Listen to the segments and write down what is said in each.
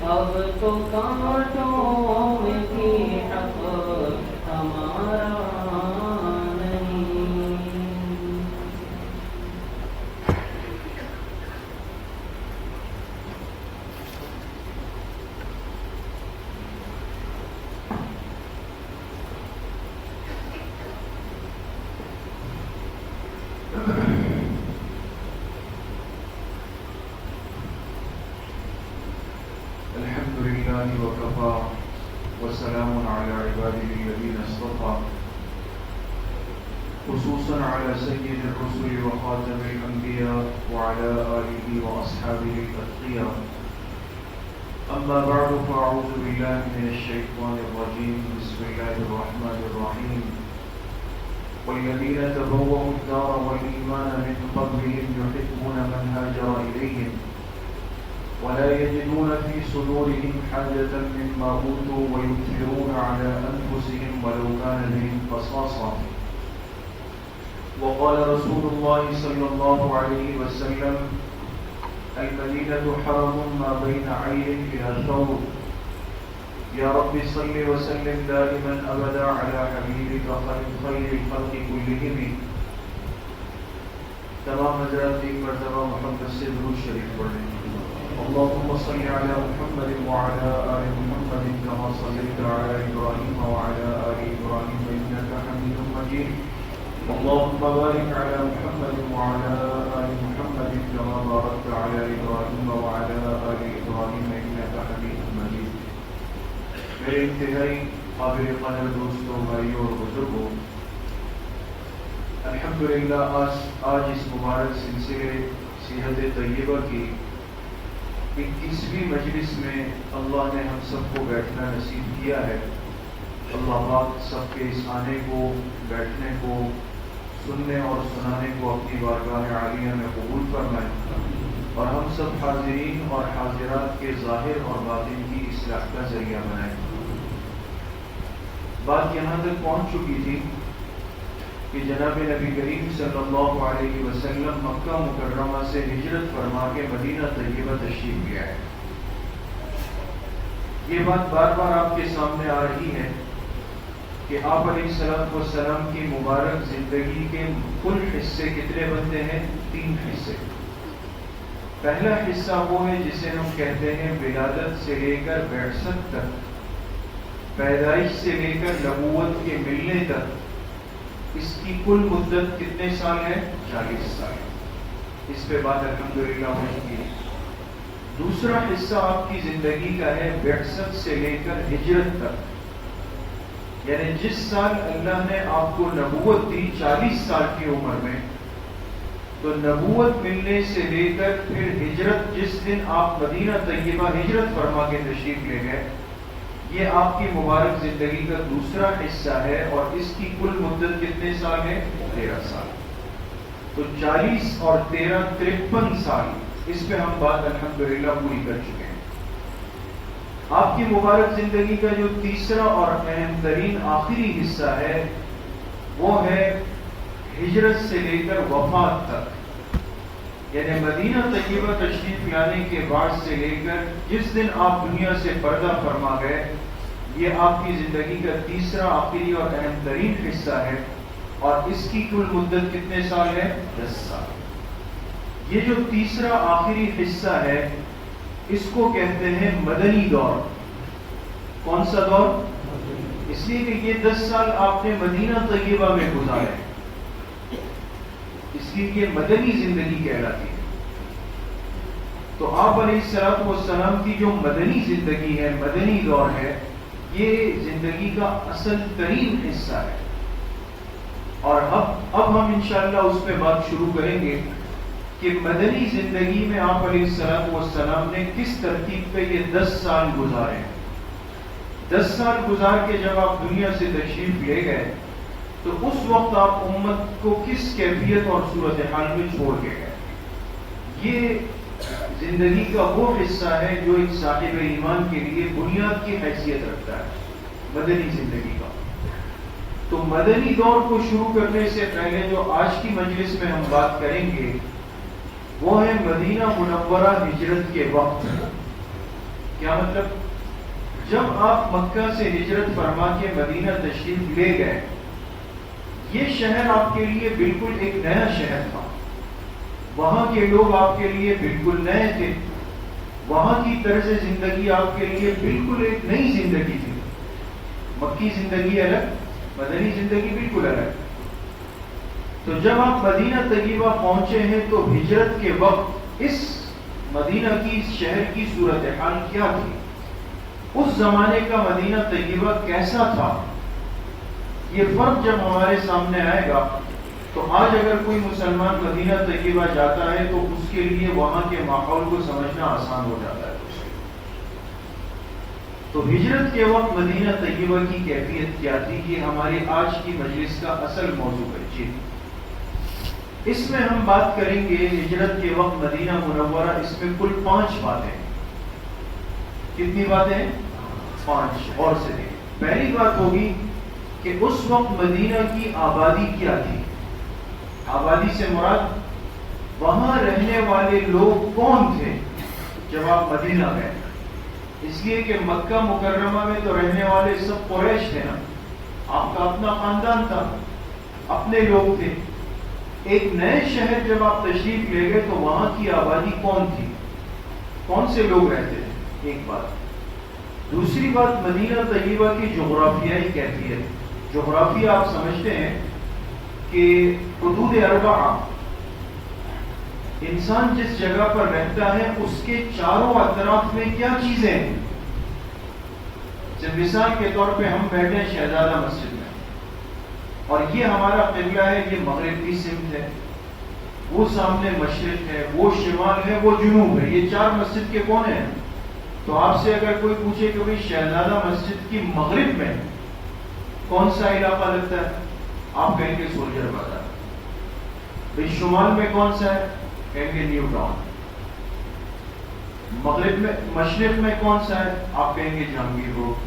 اب تو کانٹوں میں بھی حق ہمارا نہیں. الحمد لله وكفى وسلام على عباده الذين اصطفى خصوصا على سيد الرسل وخاتم الأنبياء وعلى آله وأصحابه الأتقياء. أما بعد فأعوذ بالله من الشيطان الرجيم. بسم الله الرحمن الرحيم. والذين تبوأوا الدار والإيمان من قبلهم يحبون من هاجر إليهم ولا يجدون في صدورهم حاجة مما أوتوا ويؤثرون على أنفسهم ولو كان بهم خصاصة. وقال رسول الله صلى الله عليه وسلم المدينة حرم ما بين عين إلى ثور. يا رب صل وسلم دائما أبدا على حبيبك خير الخلق كلهم. تمام حضرات ایک مرتبہ محمد سے درود شریف پڑھیں. اللهم صل على محمد وعلى آل محمد كما صليت على إبراهيم وعلى آل إبراهيم إنك حميد مجيد. اللهم بارك على محمد وعلى آل محمد كما باركت على إبراهيم وعلى آل إبراهيم إنك حميد مجيد. میرے انتہائی قابل قدر دوستوں، بھائیوں اور بزرگوں، الحمدللہ آج اس مبارک سلسلے سیرت طیبہ کی 21ویں مجلس میں اللہ نے ہم سب کو بیٹھنا نصیب کیا ہے. اللہ پاک سب کے اس آنے کو، بیٹھنے کو، سننے اور سنانے کو اپنی بارگاہ عالیہ میں قبول فرمائے اور ہم سب حاضرین اور حاضرات کے ظاہر اور باطن کی اصلاح کا ذریعہ بنائے. بات یہاں تک پہنچ چکی تھی کہ جناب نبی کریم صلی اللہ علیہ وسلم مکہ مکرمہ سے ہجرت فرما کے مدینہ طیبہ تشریف لے آئے. یہ بات بار بار آپ کے سامنے آ رہی ہے کہ آپ علیہ الصلوۃ والسلام کی مبارک زندگی کے کل حصے کتنے بنتے ہیں؟ 3 حصے. پہلا حصہ وہ ہے جسے ہم کہتے ہیں ولادت سے لے کر بعثت تک، پیدائش سے لے کر نبوت کے ملنے تک. اس کی کل مدت کتنے سال ہے؟ 40 سال. اس پہ بات الحمدللہ ہو چکی ہے. دوسرا حصہ آپ کی زندگی کا ہے بعثت سے لے کر ہجرت تک، یعنی جس سال اللہ نے آپ کو نبوت دی 40 سال کی عمر میں، تو نبوت ملنے سے لے کر پھر ہجرت، جس دن آپ مدینہ طیبہ ہجرت فرما کے تشریف لے گئے، یہ آپ کی مبارک زندگی کا دوسرا حصہ ہے. اور اس کی کل مدت کتنے سال ہے؟ 13 سال. تو 40 اور 13 53 سال. اس پہ ہم بات الحمدللہ پوری کر چکے ہیں. آپ کی مبارک زندگی کا جو تیسرا اور اہم ترین آخری حصہ ہے وہ ہے ہجرت سے لے کر وفات تک، یعنی مدینہ طیبہ تشریف لانے کے بعد سے لے کر جس دن آپ دنیا سے پردہ فرما گئے، یہ آپ کی زندگی کا تیسرا آخری اور اہم ترین حصہ ہے. اور اس کی کل مدت کتنے سال ہے؟ 10 سال. یہ جو تیسرا آخری حصہ ہے اس کو کہتے ہیں مدنی دور. کون سا دور؟ اس لیے کہ یہ 10 سال آپ نے مدینہ طیبہ میں گزارے، اس لیے یہ مدنی زندگی کہلاتی ہے. تو آپ علیہ الصلوۃ والسلام کی جو مدنی زندگی ہے، مدنی دور ہے، یہ زندگی کا اصل ترین حصہ ہے. اور اب ہم انشاءاللہ اس پہ بات شروع کریں گے کہ مدنی زندگی میں آپ علیہ الصلوۃ والسلام نے کس ترتیب پہ یہ 10 سال گزارے. 10 سال گزار کے جب آپ دنیا سے تشریف لے گئے تو اس وقت آپ امت کو کس کیفیت اور صورتحال میں چھوڑ کے گئے. یہ زندگی کا وہ حصہ ہے جو ایک صاحب ایمان کے لیے بنیاد کی حیثیت رکھتا ہے، مدنی زندگی کا. تو مدنی دور کو شروع کرنے سے پہلے جو آج کی مجلس میں ہم بات کریں گے وہ ہے مدینہ منورہ ہجرت کے وقت. کیا مطلب؟ جب آپ مکہ سے ہجرت فرما کے مدینہ تشریف لے گئے، یہ شہر آپ کے لیے بالکل ایک نیا شہر تھا، وہاں کے لوگ آپ کے لیے بالکل نئے تھے، وہاں کی طرز زندگی آپ کے لیے بالکل ایک نئی زندگی تھی۔ مکی زندگی الگ، مدنی زندگی بالکل الگ۔ تو جب آپ مدینہ طیبہ پہنچے ہیں تو ہجرت کے وقت اس مدینہ کی، اس شہر کی صورتحال کیا تھی؟ اس زمانے کا مدینہ طیبہ کیسا تھا؟ یہ فرق جب ہمارے سامنے آئے گا تو آج اگر کوئی مسلمان مدینہ طیبہ جاتا ہے تو اس کے لیے وہاں کے ماحول کو سمجھنا آسان ہو جاتا ہے۔ تو ہجرت کے وقت مدینہ طیبہ کی کیفیت کیا تھی، یہ ہماری آج کی مجلس کا اصل موضوع ہے۔ جی، اس میں ہم بات کریں گے ہجرت کے وقت مدینہ منورہ، اس میں کل 5 باتیں۔ کتنی باتیں؟ 5 اور سے دیکھیں۔ پہلی بات ہوگی کہ اس وقت مدینہ کی آبادی کیا تھی۔ آبادی سے مراد وہاں رہنے والے لوگ کون تھے جب آپ مدینہ گئے؟ اس لیے کہ مکہ مکرمہ میں تو رہنے والے سب قریش تھے نا، آپ کا اپنا خاندان تھا، اپنے لوگ تھے۔ ایک نئے شہر جب آپ تشریف لے گئے تو وہاں کی آبادی کون تھی، کون سے لوگ رہتے تھے، ایک بات۔ دوسری بات، مدینہ طیبہ کی جغرافیائی کیفیت۔ جغرافیہ آپ سمجھتے ہیں کہ حدود اربعہ، انسان جس جگہ پر رہتا ہے اس کے چاروں اطراف میں کیا چیزیں ہیں۔ جب مثال کے طور پہ ہم بیٹھے ہیں شہزادہ مسجد میں، اور یہ ہمارا قبلہ ہے، یہ مغرب کی سمت ہے، وہ سامنے مشرق ہے، وہ شمال ہے، وہ جنوب ہے، یہ 4 مسجد کے کونے ہیں۔ تو آپ سے اگر کوئی پوچھے کہ بھئی شہزادہ مسجد کی مغرب میں کون سا علاقہ لگتا ہے، آپ کہیں گے سولجر بازار۔ بھئی شمال میں کون سا ہے، کہیں گے نیو ٹاؤن۔ مغرب میں، مشرق میں کون سا ہے، آپ کہیں گے جہانگیر روڈ۔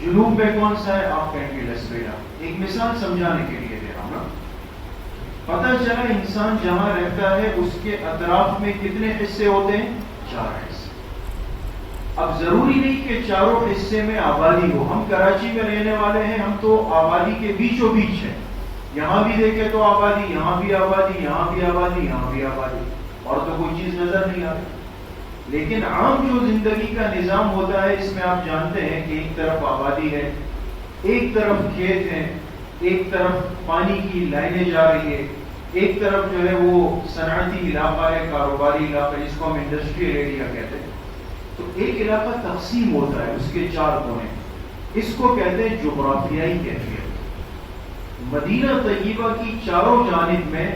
جنوب میں کون سا ہے، آپ کہیں گے لسبیرا۔ ایک مثال سمجھانے کے لیے دے رہا ہوں نا۔ پتہ چلا انسان جہاں رہتا ہے اس کے اطراف میں کتنے حصے ہوتے ہیں، 4 حصے۔ اب ضروری نہیں کہ چاروں حصے میں آبادی ہو۔ ہم کراچی میں رہنے والے ہیں، ہم تو آبادی کے بیچوں بیچ ہیں، یہاں بھی دیکھیں تو آبادی، یہاں بھی آبادی، یہاں بھی آبادی، یہاں بھی آبادی، اور تو کوئی چیز نظر نہیں آتی۔ لیکن عام جو زندگی کا نظام ہوتا ہے اس میں آپ جانتے ہیں کہ ایک طرف آبادی ہے، ایک طرف کھیت ہیں، ایک طرف پانی کی لائنیں جا رہی ہے، ایک طرف جو ہے وہ صنعتی علاقہ ہے، کاروباری علاقہ، جس کو ہم انڈسٹریل ایریا کہتے ہیں۔ تو ایک علاقہ تقسیم ہوتا ہے، اس کے 4 کونے، اس کو کہتے ہیں جغرافیائی کیفیت۔ مدینہ طیبہ کی چاروں جانب میں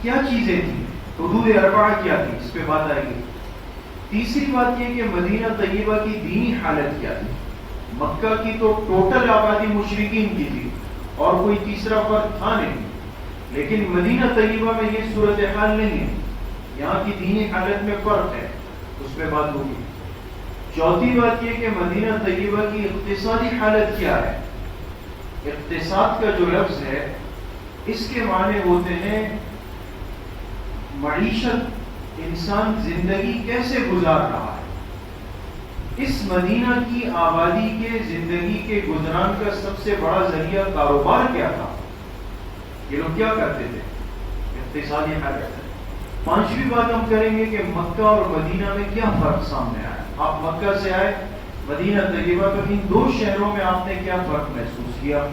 کیا چیزیں تھیں، حدود اربعہ کیا تھی، اس پہ بات آئے گی۔ تیسری بات یہ کہ مدینہ طیبہ کی دینی حالت کیا تھی۔ مکہ کی تو ٹوٹل آبادی مشرکین کی تھی اور کوئی تیسرا فرد تھا نہیں، لیکن مدینہ طیبہ میں یہ صورتحال نہیں ہے، یہاں کی دینی حالت میں فرق ہے، اس پہ بات ہوگی۔ چوتھی بات یہ کہ مدینہ طیبہ کی اقتصادی حالت کیا ہے۔ اقتصاد کا جو لفظ ہے اس کے معنی ہوتے ہیں معیشت، انسان زندگی کیسے گزار رہا ہے۔ اس مدینہ کی آبادی کے زندگی کے گزران کا سب سے بڑا ذریعہ کاروبار کیا تھا، یہ لوگ کیا کرتے تھے، اقتصادی حالت ہے۔ 5ویں بات ہم کریں گے کہ مکہ اور مدینہ میں کیا فرق سامنے آیا۔ آپ مکہ سے آئے مدینہ طیبہ، تو ان 2 شہروں میں آپ نے کیا فرق محسوس کیا۔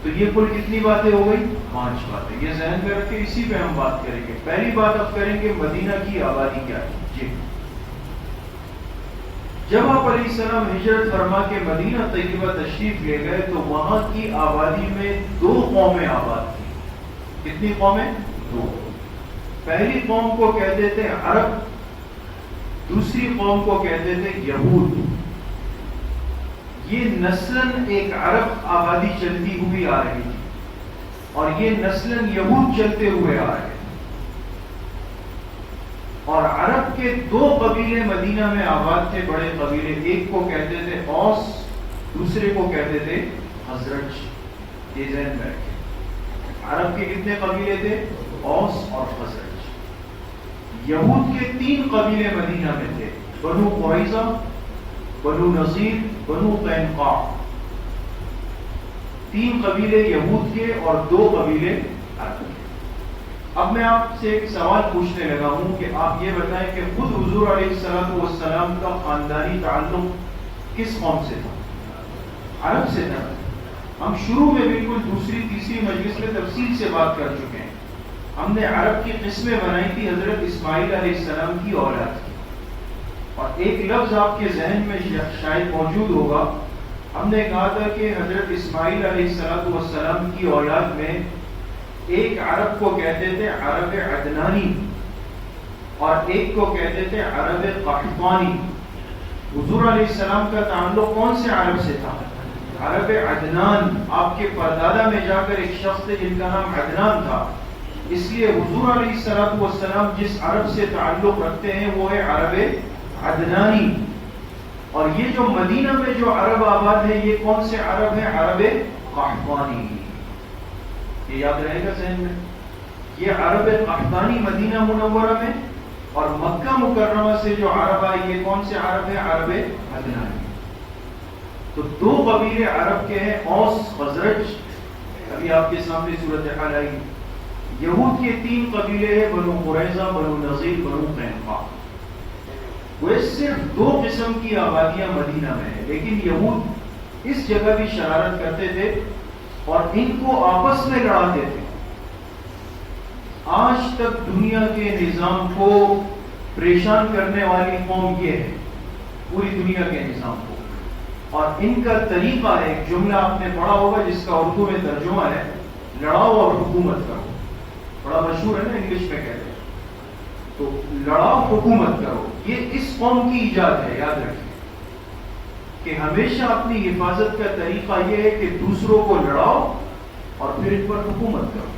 تو یہ کل کتنی باتیں ہو گئی، 5 باتیں۔ یہ ذہن میں رکھ کے اسی پہ ہم بات کریں گے۔ پہلی بات اب کریں گے مدینہ کی آبادی کیا تھی۔ جی، جب آپ علیہ السلام ہجرت فرما کے مدینہ طیبہ تشریف لے گئے تو وہاں کی آبادی میں 2 قومیں آباد تھیں۔ کتنی قومیں، 2۔ پہلی قوم کو کہتے تھے عرب، دوسری قوم کو کہتے تھے یہود۔ یہ نسلاً ایک عرب آبادی چلتی ہوئی آ رہی تھی اور یہ نسلاً یہود چلتے ہوئے آ رہے تھے، اور عرب کے 2 قبیلے مدینہ میں آباد تھے، بڑے قبیلے، ایک کو کہتے تھے اوس، دوسرے کو کہتے تھے خزرج۔ یہ ذہن میں رکھیں، عرب کے کتنے قبیلے تھے، اوس اور خزرج۔ یہود کے 3 قبیلے مدینہ میں تھے، بنو قریظہ، بنو نذیر، بنو قینقاع، 3 قبیلے یہود کے اور 2 قبیلے عرب کے۔ اب میں آپ سے ایک سوال پوچھنے لگا ہوں کہ آپ یہ بتائیں کہ خود حضور علیہ السلام کا خاندانی تعلق کس قوم سے تھا؟ عرب سے تھا۔ ہم شروع میں بالکل دوسری تیسری مجلس میں تفصیل سے بات کر چکے ہیں۔ ہم نے عرب کی قسمیں بنائی تھی حضرت اسماعیل علیہ السلام کی اولاد کی، اور ایک لفظ آپ کے ذہن میں شاید موجود ہوگا، ہم نے کہا تھا کہ حضرت اسماعیل علیہ السلام کی اولاد میں ایک عرب کو کہتے تھے عرب عدنانی اور ایک کو کہتے تھے عرب قحطانی۔ حضور علیہ السلام کا تعلق کون سے عرب سے تھا؟ عرب عدنان۔ آپ کے پردادا میں جا کر ایک شخص تھے جن کا نام عدنان تھا، اس لیے حضور علیہ السلام جس عرب سے تعلق رکھتے ہیں وہ ہے عرب عدنانی۔ اور یہ جو مدینہ میں جو عرب آباد ہے یہ کون سے عرب ہیں؟ عرب قحطانی۔ یہ یاد رہے گا ذہن میں، یہ عرب قحطانی مدینہ منورہ میں، اور مکہ مکرمہ سے جو عرب آئے یہ کون سے عرب ہیں؟ عرب عدنانی۔ تو 2 قبیلے عرب کے ہیں، اوس خزرج، ابھی آپ کے سامنے صورتحال آئی۔ یہود کے 3 قبیلے ہیں، بنو قریظہ، بنو نذیر، بنو قینقاع۔ وہ صرف 2 قسم کی آبادیاں مدینہ میں ہیں، لیکن یہود اس جگہ بھی شرارت کرتے تھے اور ان کو آپس میں لڑاتے تھے۔ آج تک دنیا کے نظام کو پریشان کرنے والی قوم یہ ہے، پوری دنیا کے نظام کو، اور ان کا طریقہ ہے، ایک جملہ آپ نے پڑھا ہوگا جس کا اردو میں ترجمہ ہے لڑاؤ اور حکومت کرو، بڑا مشہور ہے نا، انگلش میں کہتے ہیں، تو لڑاؤ حکومت کرو۔ یہ اس قوم کی ایجاد ہے، یاد رکھیں کہ ہمیشہ اپنی حفاظت کا طریقہ یہ ہے کہ دوسروں کو لڑاؤ اور پھر ان پر حکومت کرو۔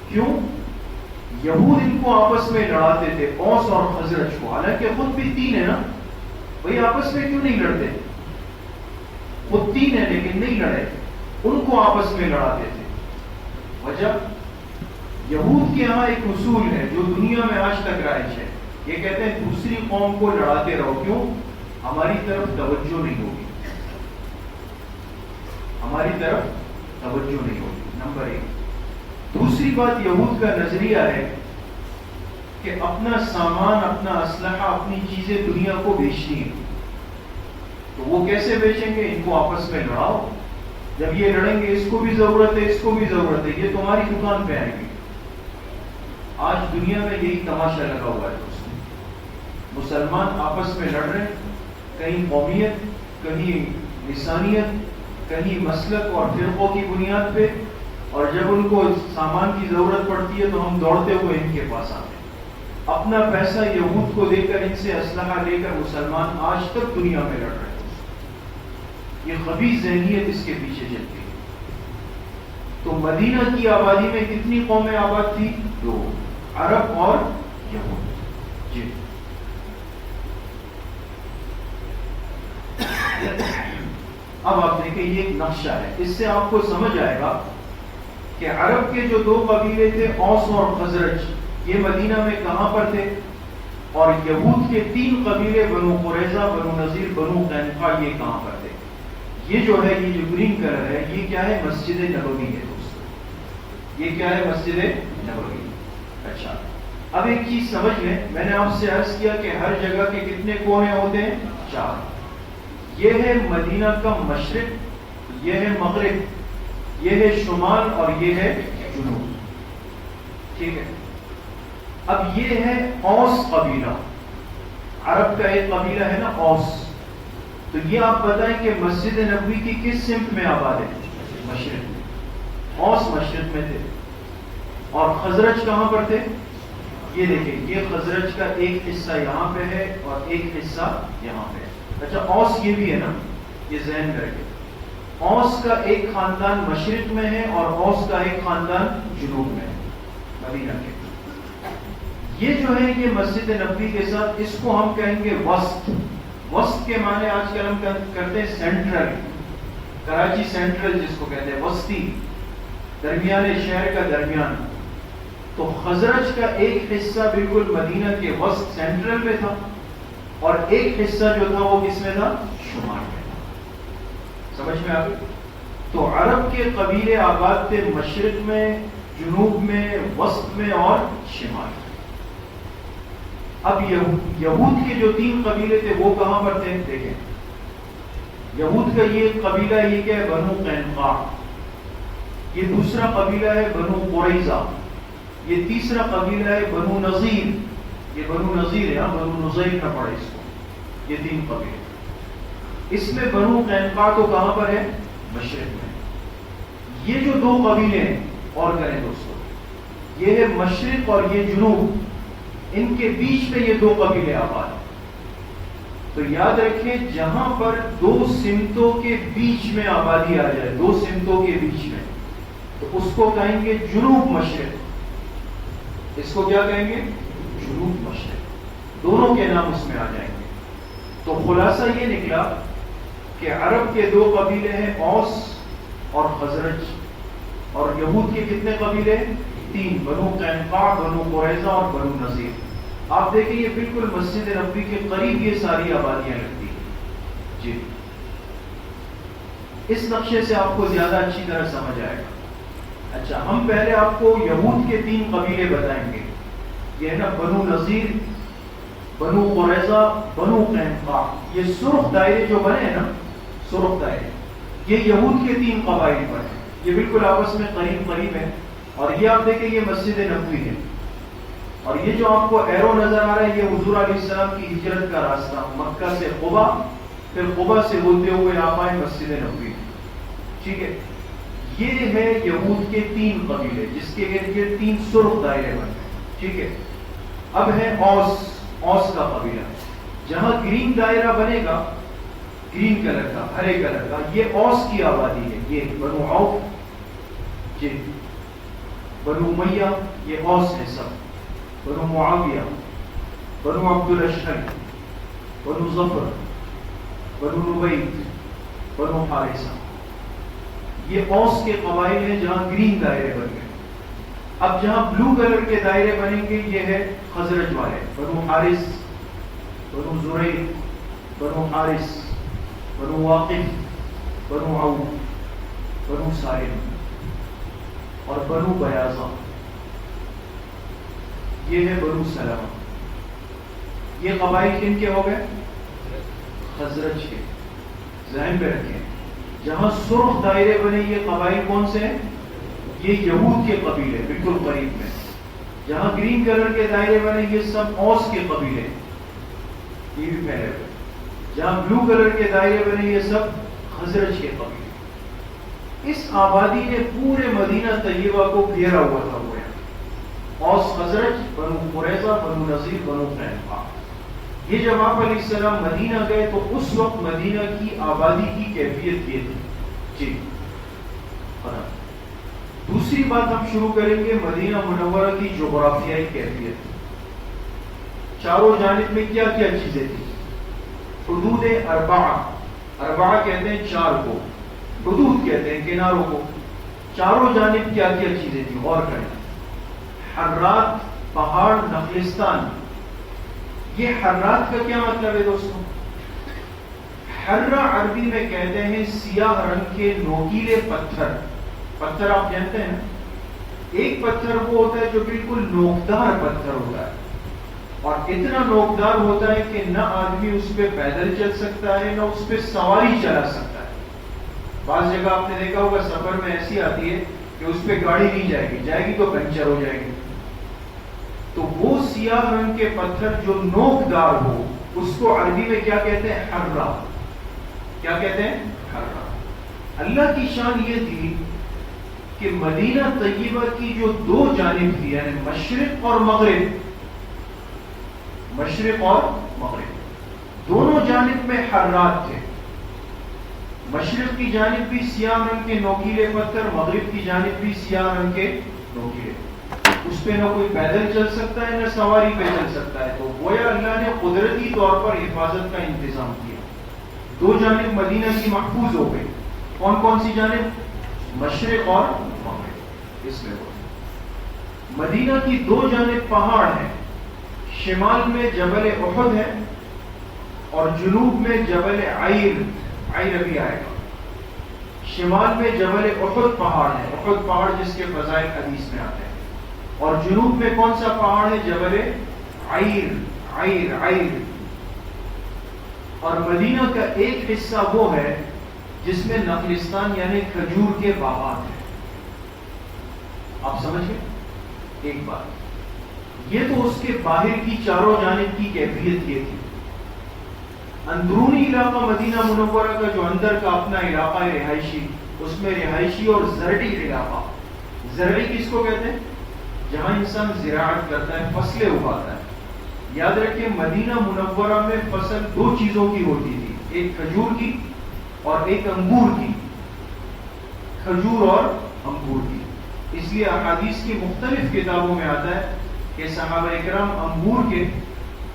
کیوں؟ یہود ان کو آپس میں لڑاتے تھے، اوس اور خزرج کو، حالانکہ خود بھی 3 ہے نا، وہی آپس میں کیوں نہیں لڑتے؟ خود 3 ہے لیکن نہیں لڑے، ان کو آپس میں لڑاتے تھے۔ وجہ یہود کے یہاں ایک اصول ہے جو دنیا میں آج تک رائج ہے، یہ کہتے ہیں دوسری قوم کو لڑاتے رہو، کیوں؟ ہماری طرف توجہ نہیں ہوگی، ہماری طرف توجہ نہیں ہوگی، نمبر 1۔ دوسری بات یہود کا نظریہ ہے کہ اپنا سامان، اپنا اسلحہ، اپنی چیزیں دنیا کو بیچنی ہے، تو وہ کیسے بیچیں گے؟ ان کو آپس میں لڑاؤ، جب یہ لڑیں گے اس کو بھی ضرورت ہے، اس کو بھی ضرورت ہے، یہ تمہاری دکان پہ آئیں گے۔ آج دنیا میں یہی تماشا لگا ہوا ہے دوستوں، مسلمان آپس میں لڑ رہے ہیں، کہیں قومیت، کہیں لسانیت، کہیں مسلک اور فرقوں کی بنیاد پہ، اور جب ان کو سامان کی ضرورت پڑتی ہے تو ہم دوڑتے ہوئے ان کے پاس آتے ہیں، اپنا پیسہ یہود کو دے کر، ان سے اسلحہ لے کر مسلمان آج تک دنیا میں لڑ رہے ہیں۔ یہ خبیث ذہنیت اس کے پیچھے چلتی ہے۔ تو مدینہ کی آبادی میں کتنی قومیں آباد تھی؟ 2، عرب اور یہود۔ جی اب آپ دیکھیں یہ ایک نقشہ ہے، اس سے آپ کو سمجھ آئے گا کہ عرب کے جو 2 قبیلے تھے اوس اور خزرج، یہ مدینہ میں کہاں پر تھے، اور یہود کے 3 قبیلے بنو قریظہ، بنو نذیر، بنو قینقاع، یہ کہاں پر تھے۔ یہ جو ہے، یہ جو گرین کلر ہے، یہ کیا ہے؟ مسجد نبوی ہے دوستو، یہ کیا ہے؟ مسجد نبوی۔ اچھا، اب ایک چیز سمجھ لیں، میں نے آپ سے عرض کیا کہ ہر جگہ کے کتنے کونے ہوتے ہیں؟ 4۔ یہ ہے مدینہ کا مشرق، یہ ہے مغرب، یہ ہے شمال، اور یہ ہے جنوب، ٹھیک ہے۔ اب یہ ہے اوس قبیلہ، عرب کا ایک قبیلہ ہے نا اوس، تو یہ آپ بتائیں کہ مسجد نبوی کی کس سمت میں آباد ہے؟ مشرق میں۔ اوس مشرق میں تھے، اور خزرج کہاں پر تھے؟ یہ دیکھیں، یہ خزرج کا ایک حصہ یہاں پہ ہے اور ایک حصہ یہاں پہ ہے۔ اچھا، اوس یہ بھی ہے نا، یہ ذہن میں رکھیں، اوس کا ایک خاندان مشرق میں ہے اور اوس کا ایک خاندان جنوب میں ہے مدینہ کے۔ یہ جو ہے یہ مسجد نبوی کے ساتھ، اس کو ہم کہیں گے وسط۔ وسط کے معنی آج کل ہم کرتے ہیں سینٹرل، کراچی سینٹرل جس کو کہتے ہیں، وسطی، درمیانے شہر کا درمیان۔ تو خزرج کا ایک حصہ بالکل مدینہ کے وسط سینٹرل میں تھا، اور ایک حصہ جو تھا وہ کس میں تھا؟ شمال میں تھا. سمجھ میں آ گئی؟ تو عرب کے قبیلے آباد تھے مشرق میں، جنوب میں، وسط میں اور شمال میں. اب یہود کے جو 3 قبیلے تھے وہ کہاں پر تھے؟ دیکھیں، یہود کا یہ قبیلہ یہ کیا ہے؟ بنو قینقاع. یہ دوسرا قبیلہ ہے بنو قریظہ. یہ تیسرا قبیلہ ہے بنو نذیر. یہ بنو نذیر ہے، بنو نذیر نہ پڑے اس کو. یہ 3 قبیلے. اس میں بنو قینقاع تو کہاں پر ہے؟ مشرق میں. یہ جو 2 قبیلے ہیں اور کریں دوستو، یہ ہے مشرق اور یہ جنوب، ان کے بیچ میں یہ 2 قبیلے آباد ہیں. تو یاد رکھیں جہاں پر 2 سمتوں کے بیچ میں آبادی آ جائے، 2 سمتوں کے بیچ میں، تو اس کو کہیں گے جنوب مشرق. اس کو کیا کہیں گے؟ جنوب مشرق. دونوں کے نام اس میں آ جائیں گے. تو خلاصہ یہ نکلا کہ عرب کے 2 قبیلے ہیں، اوس اور خزرج. اور یہود کے کتنے قبیلے؟ 3، بنو قینقاع، بنو قریظہ اور بنو نذیر. آپ دیکھیں یہ بالکل مسجد نبوی کے قریب یہ ساری آبادیاں لگتی ہیں. جی اس نقشے سے آپ کو زیادہ اچھی طرح سمجھ آئے گا. اچھا، ہم پہلے آپ کو یہود کے 3 قبیلے بتائیں گے. یہ ہے نا بنو نذیر، بنو قریظہ، بنو قینقاع. یہ سرخ دائرے جو بنے ہیں نا، سرخ دائرے، یہ یہود کے 3 قبائل پر ہیں. یہ بالکل آپس میں قریب قریب ہیں. اور یہ آپ دیکھیں یہ مسجد نبوی ہے. اور یہ جو آپ کو ایرو نظر آ رہا ہے یہ حضور علیہ السلام کی ہجرت کا راستہ، مکہ سے قبا، پھر قبا سے ہوتے ہوئے آپ آئے مسجد نبوی. ٹھیک ہے، یہ ہے یہود کے 3 قبیلے جس کے یہ 3 سرخ دائرے بنے. ٹھیک ہے، اب ہے اوس کا قبیلہ. جہاں گرین دائرہ بنے گا، گرین کلر کا، ہرے کلر کا، یہ اوس کی آبادی ہے. یہ بنو عوف، جی بنو امیہ، یہ اوس ہے سب. بنو معاویہ، بنو عبد الاشہل، بنو ظفر، بنو نبیت، بنو حارثہ. یہ اوس کے قبائل ہیں جہاں گرین دائرے بن گئے. اب جہاں بلو کلر کے دائرے بنیں گے یہ ہے خزرج والے، بنو حارث، بنو زریع، بنو حارث، بنو واقف، بنو عوف، بنو سالم اور بنو بیاضہ. یہ ہے بنو سلمہ. یہ قبائل کن کے ہو گئے؟ خزرج کے. ذہن پہ رکھیں جہاں سرخ دائرے بنے یہ قبائل کون سے ہیں؟ یہ یہود کے قبیلے بالکل قریب میں. جہاں گرین کلر کے دائرے بنے یہ سب اوس کے قبیلے، یہ بھی پہلے ہوئے. جہاں بلو کلر کے دائرے بنے یہ سب خزرج کے قبیلے. اس آبادی نے پورے مدینہ طیبہ کو گھیرا ہوا تھا. اوس، خزرج، بنو قریظہ، بنو نذیر، بنو قینقاع. یہ جب آپ علیہ السلام مدینہ گئے تو اس وقت مدینہ کی آبادی کی کیفیت یہ تھی. جی دوسری بات ہم شروع کریں گے مدینہ منورہ کی جغرافیائی کیفیت. چاروں جانب میں کیا کیا چیزیں تھیں؟ حدود اربعہ کہتے ہیں 4 کو، حدود کہتے ہیں کناروں کو. چاروں جانب کیا کیا چیزیں تھیں غور کریں. حرات، پہاڑ، نخلستان. یہ حرات کا کیا مطلب ہے دوستوں؟ حرہ عربی میں کہتے ہیں سیاہ رنگ کے نوکیلے پتھر. پتھر آپ جانتے ہیں نا، ایک پتھر وہ ہوتا ہے جو بالکل نوکدار پتھر ہوتا ہے، اور اتنا نوکدار ہوتا ہے کہ نہ آدمی اس پہ پیدل چل سکتا ہے نہ اس پہ سواری چلا سکتا ہے. بعض جگہ آپ نے دیکھا ہوگا سفر میں ایسی آتی ہے کہ اس پہ گاڑی نہیں جائے گی تو پنچر ہو جائے گی. تو وہ سیاہ رنگ کے پتھر جو نوکدار ہو اس کو عربی میں کیا کہتے ہیں؟ حرہ. کیا کہتے ہیں؟ حرہ. اللہ کی شان یہ تھی کہ مدینہ طیبہ کی جو 2 جانب تھی، یعنی مشرق اور مغرب، مشرق اور مغرب دونوں جانب میں حرات تھے. مشرق کی جانب بھی سیاہ رنگ کے نوکیلے پتھر، مغرب کی جانب بھی سیاہ رنگ کے نوکیلے. اس پہ نہ کوئی پیدل چل سکتا ہے نہ سواری پہ چل سکتا ہے. تو گویا اللہ نے قدرتی طور پر حفاظت کا انتظام کیا. 2 جانب مدینہ کی محفوظ ہو گئی. کون کون سی جانب؟ مشرق اور مغرب. اس میں مدینہ کی 2 جانب پہاڑ ہیں. شمال میں جبل احد ہے اور جنوب میں جبل عیر ابھی آئے گا. شمال میں جبل احد پہاڑ ہے, احد پہاڑ جس کے فضائل حدیث میں آتے ہیں. اور جنوب میں کون سا پہاڑ ہے؟ جبل عیر. اور مدینہ کا ایک حصہ وہ ہے جس میں نخلستان یعنی کھجور کے باغات ہیں. آپ سمجھ گئے ایک بات؟ یہ تو اس کے باہر کی چاروں جانب کی کیفیت یہ تھی. اندرونی علاقہ مدینہ منورہ کا جو اندر کا اپنا علاقہ ہے رہائشی, اس میں رہائشی اور زرعی علاقہ. زرعی کس کو کہتے ہیں؟ جہاں انسان زراعت کرتا ہے, فصلیں اگاتا ہے. یاد رکھیں مدینہ منورہ میں فصل دو چیزوں کی ہوتی تھی, ایک کھجور کی اور ایک انگور کی. کھجور اور انگور کی. اس لیے احادیث کی مختلف کتابوں میں آتا ہے کہ صحابہ اکرام انگور کے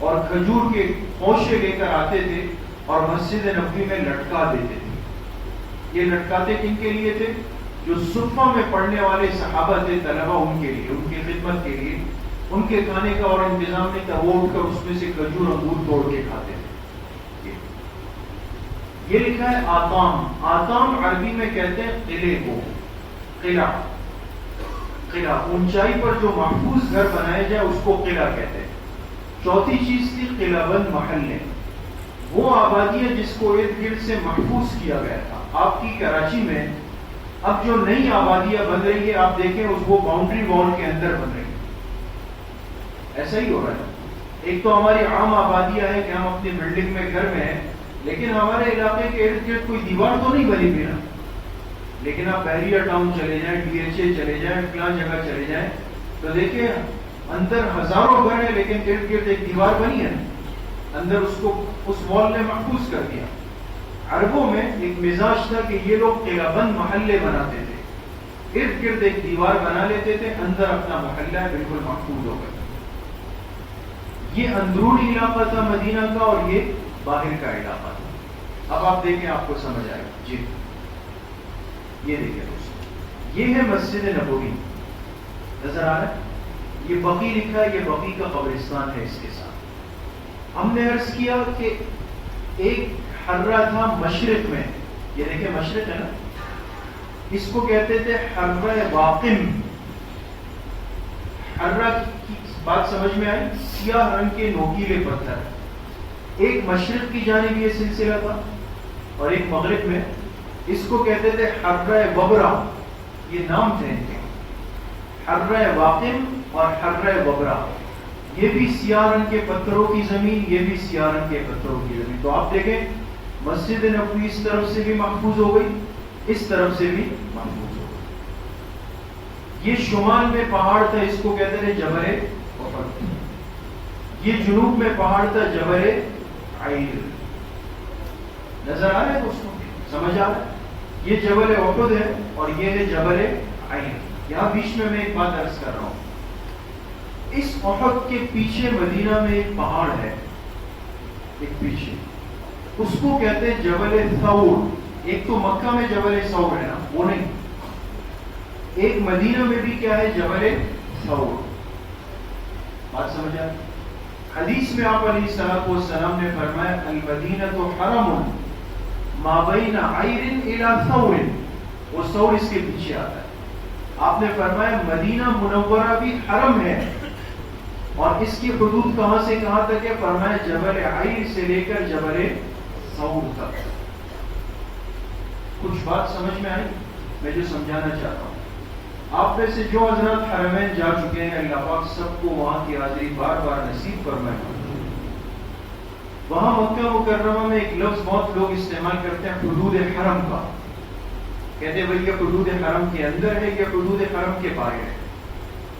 اور کھجور کے خوشے لے کر آتے تھے اور مسجد نبوی میں لٹکا دیتے تھے. یہ لٹکاتے کن کے لیے تھے؟ جو صفہ میں پڑھنے والے صحابہ تھے, طلبہ, ان کے لیے, ان کی خدمت کے لیے. ان کے کھانے کا اور انتظام نہیں تھا, وہ اٹھ کر اس میں سے کھجور انگور توڑ کے کھاتے تھے. یہ لکھا ہے آتام. آتام عربی میں کہتے ہیں قلعے کو. قلعہ اونچائی پر جو محفوظ گھر بنایا جائے اس کو قلعہ کہتے ہیں. چوتھی چیز تھی قلعہ بند محلے, وہ آبادیاں جس کو ارد گرد سے محفوظ کیا گیا تھا. آپ کی کراچی میں اب جو نئی آبادیاں بن رہی ہے, آپ دیکھیں اس کو باؤنڈری وال کے اندر بن رہی ہے. ایسا ہی ہو رہا ہے. ایک تو ہماری عام آبادیاں ہیں کہ ہم اپنی بلڈنگ میں گھر میں ہیں, لیکن ہمارے علاقے کے ارد گرد کوئی دیوار تو نہیں بنی ہوئی نا. لیکن آپ بحریہ ٹاؤن چلے جائیں, DHA چلے جائیں, فلاں جگہ چلے جائیں, تو دیکھیں اندر ہزاروں گھر ہیں لیکن ارد گرد ایک دیوار بنی ہے. اندر اس کو اس وال نے محفوظ کر دیا. عربوں میں ایک مزاج تھا کہ یہ لوگ قلعہ بند محلے بناتے تھے, ارد گرد ایک دیوار بنا لیتے تھے, اندر اپنا محلہ ہے بالکل محفوظ ہو گیا. یہ اندرونی علاقہ تھا مدینہ کا اور یہ باہر کا علاقہ تھا. اب آپ دیکھیں آپ کو سمجھ آئے گا. جی یہ دیکھیں دوستوں, یہ ہے مسجد نبوی. نظر آ رہا ہے؟ یہ بقی لکھا ہے, یہ بقی کا قبرستان ہے. اس کے ساتھ ہم نے عرض کیا کہ ایک حرہ تھا مشرق میں. یہ دیکھیں مشرق ہے نا, اس کو کہتے تھے حرہ واقم. حرہ کی بات سمجھ میں آئی؟ سیاہ رنگ کے نوکیلے پتھر. ایک مشرق کی جانب یہ سلسلہ تھا اور ایک مغرب میں. اس کو کہتے تھے حرہ وبرا. یہ نام تھے ان کے, حرہ واقم اور حرہ وبرا. یہ بھی سیاہ رنگ کے پتھروں کی زمین, یہ بھی سیاہ رنگ کے پتھروں کی زمین. تو آپ دیکھیں مسجد نبوی اس طرف سے بھی محفوظ ہو گئی, اس طرف سے بھی محفوظ ہو گئی. یہ شمال میں پہاڑ تھا, اس کو کہتے تھے جبل احد. یہ جنوب میں پہاڑ تھا جبل عیر. نظر آ رہا ہے دوستوں؟ سمجھ آ رہا ہے؟ یہ جبل احد ہے اور یہ ہے جبل عیر. یہاں بیچ میں ایک بات عرض کر رہا ہوں. اس احد کے پیچھے مدینہ میں ایک پہاڑ ہے, ایک پیچھے, اس کو کہتے ہیں جبل ثور. ایک تو مکہ میں جبل ثور ہے نا, وہ نہیں. ایک مدینہ میں بھی کیا ہے, جبل ثور. بات سمجھ آ؟ حدیث میں آپ علیہ الصلوۃ والسلام نے فرمایا المدینۃ حرم ما بین عیر الی ثور. وہ ثور اس کے پیچھے آتا ہے. آپ نے فرمایا مدینہ منورہ بھی حرم ہے, اور اس کی حدود کہاں سے کہاں تک ہے؟ فرمایا جبل عیر سے لے کر جبل ثور تک. کچھ بات سمجھ میں آئی میں جو سمجھانا چاہتا ہوں؟ آپ میں سے جو حضرات حرمین جا چکے ہیں, اللہ پاک سب کو وہاں کی حاضری بار بار نصیب فرمائے. وہاں مکہ مکرمہ میں ایک لفظ بہت لوگ استعمال کرتے ہیں, حدود حرم کا. کہتے ہیں بھئی یہ حدود حرم کے اندر ہے, یہ حدود حرم کے باہر ہے.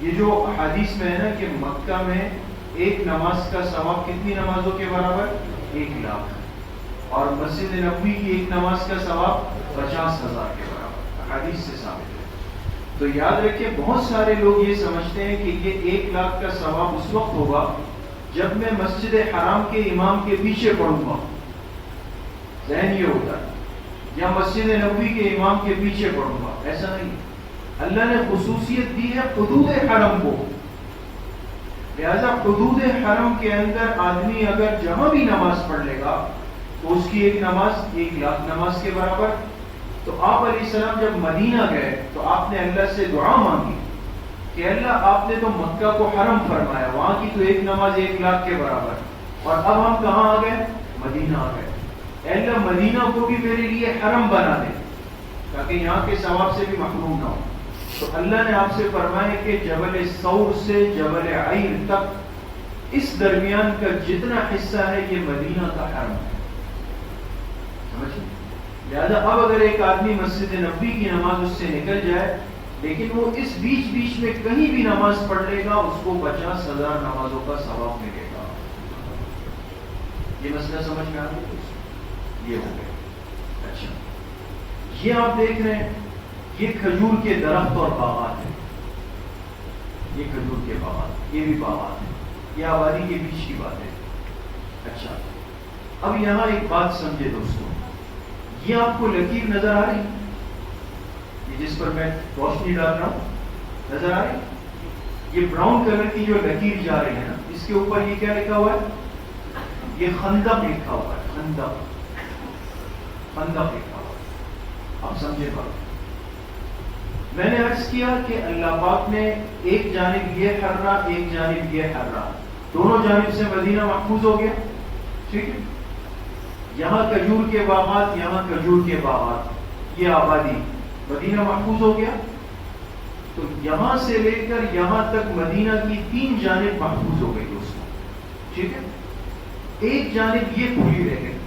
یہ جو حدیث میں ہے نا کہ مکہ میں ایک نماز کا ثواب کتنی نمازوں کے برابر؟ 1 لاکھ. اور مسجد نبوی کی ایک نماز کا ثواب 50,000 کے برابر. حدیث سے ثابت ہے. تو یاد رکھیں بہت سارے لوگ یہ سمجھتے ہیں کہ یہ 1 لاکھ کا ثواب اس وقت ہوگا جب میں مسجد حرام کے امام کے پیچھے پڑھوں گا. ذہن یہ ہوتا ہے, یا مسجد نبوی کے امام کے پیچھے پڑھوں گا. ایسا نہیں. اللہ نے خصوصیت دی ہے حدود حرم کو. لہذا حدود حرم کے اندر آدمی اگر جہاں بھی نماز پڑھ لے گا تو اس کی ایک نماز 1,00,000 نماز کے برابر. تو آپ علیہ السلام جب مدینہ گئے تو آپ نے اللہ سے دعا مانگی کہ اللہ آپ نے تو مکہ کو حرم فرمایا, وہاں کی تو ایک نماز 1,00,000 کے برابر, اور اب ہم کہاں آ گئے؟ مدینہ آ گئے. اے اللہ مدینہ کو بھی میرے لیے حرم بنا دے تاکہ یہاں کے ثواب سے بھی محروم نہ ہو. تو اللہ نے آپ سے فرمایا کہ جبل ثور سے جبل عیر تک اس درمیان کا جتنا حصہ ہے یہ مدینہ کا حرم ہے. سمجھیں؟ لہذا اب اگر ایک آدمی مسجد نبوی کی نماز اس سے نکل جائے لیکن وہ اس بیچ میں کہیں بھی نماز پڑھ لے گا, اس کو 50,000 نمازوں کا ثواب ملے گا. یہ مسئلہ سمجھ میں آ گیا؟ یہ ہو گیا. اچھا, یہ آپ دیکھ رہے ہیں یہ کھجور کے درخت اور باغات ہیں. یہ کھجور کے باغات, یہ بھی باغات ہیں, یہ آبادی کے بیچ کی بات ہے. اچھا, اب یہاں ایک بات سمجھے دوستوں, یہ آپ کو لکیر نظر آ رہی, یہ جس پر میں روشنی ڈال رہا ہوں نظر آ رہی, یہ براؤن کلر کی جو لکیر جا رہی ہے نا, اس کے اوپر یہ کیا لکھا ہوا ہے؟ یہ خندق لکھا ہوا ہے. خندق, خندق لکھا ہوا ہے. آپ سمجھے بات؟ میں نے عرض کیا کہ اللہ پاک نے ایک جانب یہ حرہ ایک جانب یہ حرہ, دونوں جانب سے مدینہ محفوظ ہو گیا. ٹھیک ہے, یہاں کھجور کے باغات, یہاں کھجور کے باغات, یہ آبادی, مدینہ محفوظ ہو گیا. تو یہاں سے لے کر یہاں تک مدینہ کی 3 جانب محفوظ ہو گئی دوستوں. ٹھیک ہے, ایک جانب یہ کھلی رہ گئی,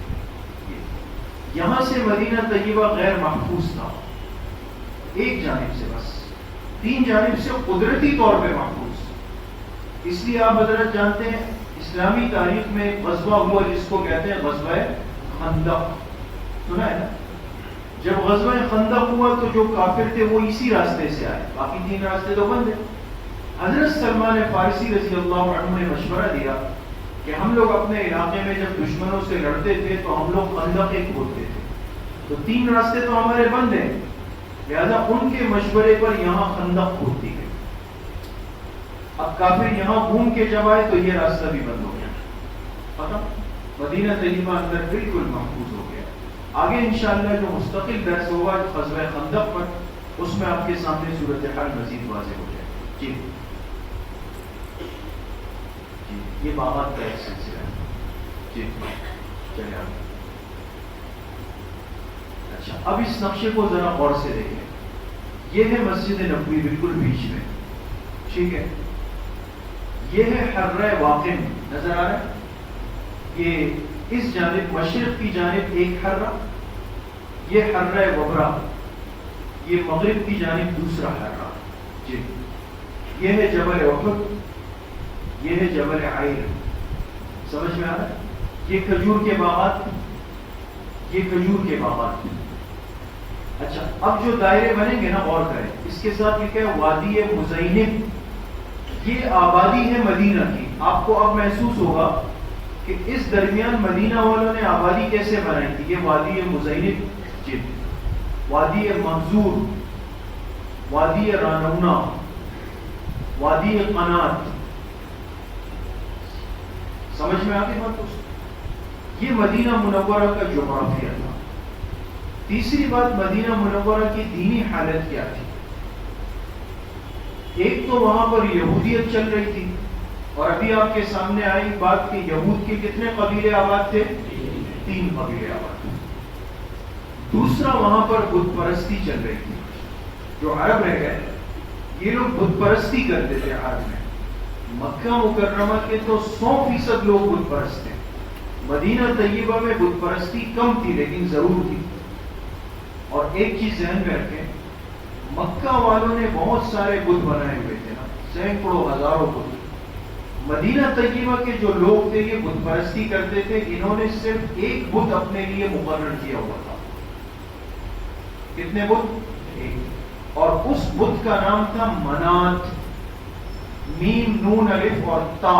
یہاں سے مدینہ طیبہ غیر محفوظ تھا ایک جانب سے, بس 3 جانب سے قدرتی طور پہ محفوظ. اس لیے آپ حضرت جانتے ہیں اسلامی تاریخ میں ایک غزوہ ہوا جس کو کہتے ہیں غزوہ خندق, سنا ہے نا؟ جب غزوہ خندق ہوا تو جو کافر تھے وہ اسی راستے سے آئے, باقی 3 راستے تو بند ہیں. حضرت سلمان فارسی رضی اللہ عنہ نے مشورہ دیا کہ ہم لوگ اپنے علاقے میں جب دشمنوں سے لڑتے تھے تو ہم لوگ خندق کھودتے تھے, تو 3 راستے تو ہمارے بند ہیں, لہذا ان کے مشورے پر یہاں خندق کھودتی گئی. اب کافر یہاں گھوم کے جب آئے تو یہ راستہ بھی بند ہو گیا. پتہ مدینہ طیبہ اندر بالکل محفوظ ہو گیا. آگے انشاءاللہ جو مستقل درس ہوگا غزوہ خندق پر, اس میں آپ کے سامنے صورتحال مزید واضح ہو جائے. جی یہ باغات کا ایک سلسلہ ہے. جی چلے آپ. اچھا, اب اس نقشے کو ذرا غور سے دیکھیں. یہ ہے مسجد نبوی بالکل بیچ میں. ٹھیک ہے, یہ ہے حرہ واقم, نظر آ رہا ہے؟ یہ اس جانب مشرق کی جانب ایک حرہ, یہ حرہ وبرا, یہ مغرب کی جانب دوسرا حرہ. جی, یہ ہے جبل احد, یہ ہے جبل عیر. سمجھ میں آ رہا ہے؟ یہ کھجور کے باغات, یہ کھجور کے باغات. اچھا, اب جو دائرے بنیں گے نا غور کریں, اس کے ساتھ لکھا ہے وادی مزینب, یہ آبادی ہے مدینہ کی. آپ کو اب محسوس ہوگا کہ اس درمیان مدینہ والوں نے آبادی کیسے بنائی تھی. یہ وادی مزینب, جی, وادی منظور, وادی رانونا, وادی قنات. سمجھ میں آگے بات دوستوں؟ یہ مدینہ منورہ کا جغرافیہ تھا. تیسری بات, مدینہ منورہ کی دینی حالت کیا تھی. ایک تو وہاں پر یہودیت چل رہی تھی, اور ابھی آپ کے سامنے آئی بات کہ یہود کے کتنے قبیلے آباد تھے؟ 3 قبیلے آباد تھے. دوسرا, وہاں پر بت پرستی چل رہی تھی. جو عرب رہ گئے یہ لوگ بت پرستی کرتے تھے عرب میں. مکہ مکرمہ کے تو 100% لوگ بت پرست تھے. مدینہ طیبہ میں بت پرستی کم تھی لیکن ضرور تھی. اور ایک چیز ذہن میں رکھیں, مکہ والوں نے بہت سارے بت بنائے ہوئے تھے نا, سینکڑوں ہزاروں بت. مدینہ طیبہ کے جو لوگ تھے یہ بت پرستی کرتے تھے. انہوں نے صرف ایک بت اپنے لیے مقرر کیا ہوا تھا. کتنے بت؟ ایک. اور اس بت کا نام تھا منات, میم نون الف اور تا.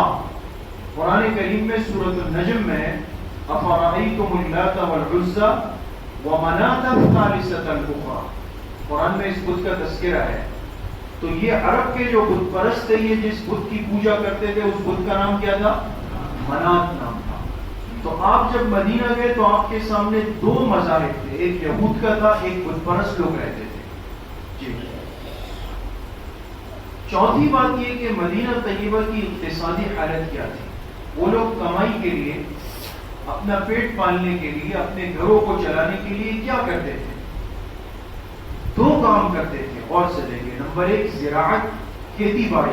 قرآن کریم میں سورۃ النجم میں افرأیتم اللات والعزی ومناة الثالثة الأخرى, قرآن میں اس بت کا تذکرہ ہے. تو یہ عرب کے جو بت پرست تھے، یہ جس بت کی پوجا کرتے تھے، اس بت کا نام کیا تھا؟ منات نام تھا۔ تو آپ جب مدینہ گئے تو آپ کے سامنے دو مذاہب تھے، ایک یہود کا تھا، ایک بت پرست لوگ رہتے تھے۔ جی چوتھی بات یہ کہ مدینہ طیبہ کی اقتصادی حالت کیا تھی؟ وہ لوگ کمائی کے لیے، اپنا پیٹ پالنے کے لیے، اپنے گھروں کو چلانے کے لیے کیا کرتے تھے؟ دو کام کرتے تھے اور سے لے کے۔ نمبر ایک زراعت، کھیتی باڑی،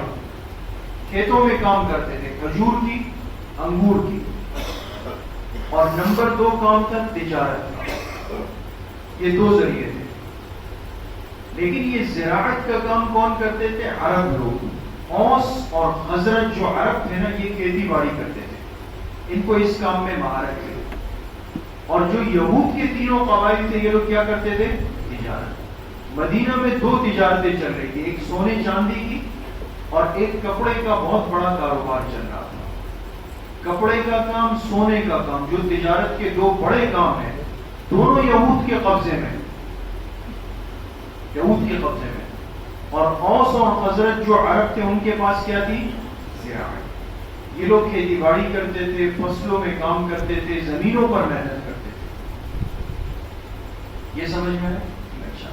کھیتوں میں کام کرتے تھے، کھجور کی، انگور کی۔ اور نمبر دو کام تھا تجارت کا۔ یہ دو ذریعے تھے۔ لیکن یہ زراعت کا کام کون کرتے تھے؟ عرب لوگ۔ اوس اور خزرج جو عرب تھے نا، یہ کھیتی باڑی کرتے تھے، ان کو اس کام میں مہارت تھی۔ اور جو یہود کے تینوں قبائل تھے، یہ لوگ کیا کرتے تھے؟ تجارت۔ مدینہ میں دو تجارتیں چل رہی تھی، ایک سونے چاندی کی اور ایک کپڑے کا بہت بڑا کاروبار چل رہا تھا۔ کپڑے کا کام، سونے کا کام، جو تجارت کے دو بڑے کام ہیں، دونوں یہود کے قبضے میں، یہود کے قبضے میں۔ اور اوس اور خزرج جو عرب تھے، ان کے پاس کیا تھی؟ زراعت۔ یہ لوگ کھیتی باڑی کرتے تھے، فصلوں میں کام کرتے تھے، زمینوں پر محنت کرتے تھے۔ یہ سمجھ میں ہے؟ اچھا،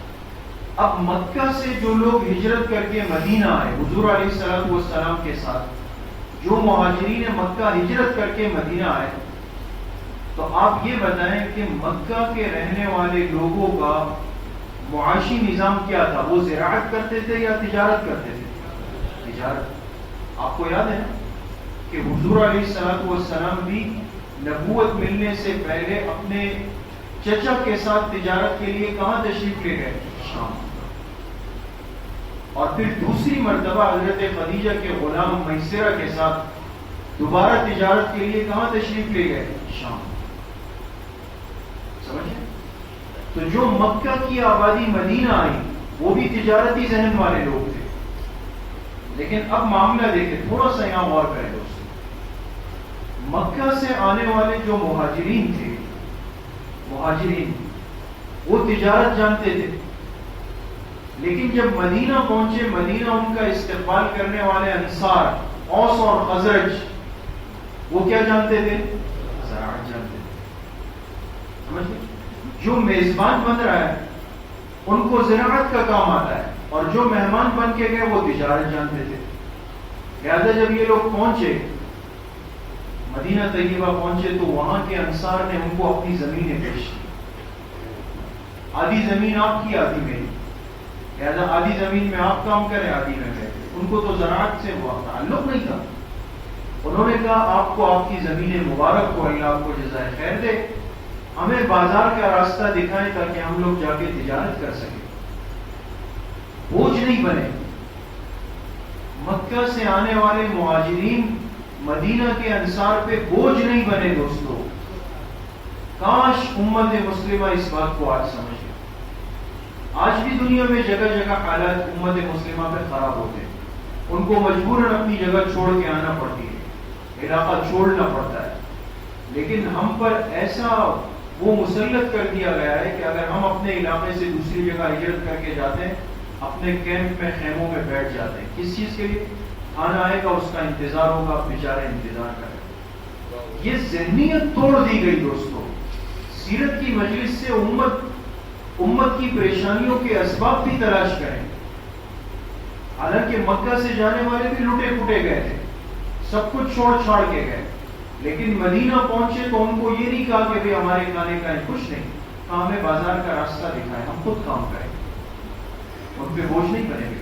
اب مکہ سے جو لوگ ہجرت کر کے مدینہ آئے حضور علیہ الصلوۃ والسلام کے ساتھ، جو مہاجرین مکہ ہجرت کر کے مدینہ آئے، تو آپ یہ بتائیں کہ مکہ کے رہنے والے لوگوں کا معاشی نظام کیا تھا؟ وہ زراعت کرتے تھے یا تجارت کرتے تھے؟ تجارت۔ آپ کو یاد ہے کہ حضور علیہ الصلوۃ والسلام بھی نبوت ملنے سے پہلے اپنے چچا کے ساتھ تجارت کے لیے کہاں تشریف لے گئے؟ شام۔ اور پھر دوسری مرتبہ حضرت خدیجہ کے غلام میسرہ کے ساتھ دوبارہ تجارت کے لیے کہاں تشریف لے گئے؟ شام۔ سمجھے؟ تو جو مکہ کی آبادی مدینہ آئی، وہ بھی تجارتی ذہن والے لوگ تھے۔ لیکن اب معاملہ دیکھیں، تھوڑا سا یہاں غور کریں دوستو۔ مکہ سے آنے والے جو مہاجرین تھے، مہاجرین وہ تجارت جانتے تھے، لیکن جب مدینہ پہنچے، مدینہ ان کا استقبال کرنے والے انصار، اوس اور خزرج، وہ کیا جانتے تھے؟ زراعت جانتے تھے۔ سمجھے؟ جو میزبان بن رہا ہے ان کو زراعت کا کام آتا ہے، اور جو مہمان بن کے گئے وہ تجارت جانتے تھے۔ لہذا جب یہ لوگ پہنچے، مدینہ طیبہ پہنچے، تو وہاں کے انصار نے ان کو اپنی زمینیں پیش کی۔ آدھی زمین آپ کی، آدھی میری، لہذا آدھی زمین میں آپ کام کریں، آدھی میں کریں۔ ان کو تو زراعت سے تعلق نہیں تھا۔ انہوں نے کہا آپ کو آپ کی زمینیں مبارک ہو، اللہ آپ کو جزائے خیر دے، ہمیں بازار کا راستہ دکھائیں تاکہ ہم لوگ جا کے تجارت کر سکیں، بوجھ نہیں بنے۔ مکہ سے آنے والے مہاجرین مدینہ کے انصار پہ بوجھ نہیں بنے۔ دوستو، کاش امت مسلمہ اس بات کو آج سمجھے۔ آج بھی دنیا میں جگہ جگہ حالات امت مسلمہ پہ خراب ہوتے ہیں، ان کو مجبوراً اپنی جگہ چھوڑ کے آنا پڑتی ہے، علاقہ چھوڑنا پڑتا ہے۔ لیکن ہم پر ایسا وہ مسلط کر دیا گیا ہے کہ اگر ہم اپنے علاقے سے دوسری جگہ ہجرت کر کے جاتے ہیں، اپنے کیمپ میں، خیموں میں بیٹھ جاتے ہیں۔ کس چیز کے لیے؟ کھانا آئے گا، اس کا انتظار ہوگا، بیچارے انتظار کریں۔ یہ ذہنیت توڑ دی گئی دوستو۔ سیرت کی مجلس سے امت کی پریشانیوں کے اسباب بھی تلاش کریں۔ حالانکہ مکہ سے جانے والے بھی لٹے پٹے گئے تھے، سب کچھ چھوڑ چھاڑ کے گئے، لیکن مدینہ پہنچے تو ان کو یہ نہیں کہا کہ ہمارے کھانے کا کچھ نہیں، کہا ہمیں بازار کا راستہ دکھائے، ہم خود کام کریں، ان پہ بوجھ نہیں بنے گے۔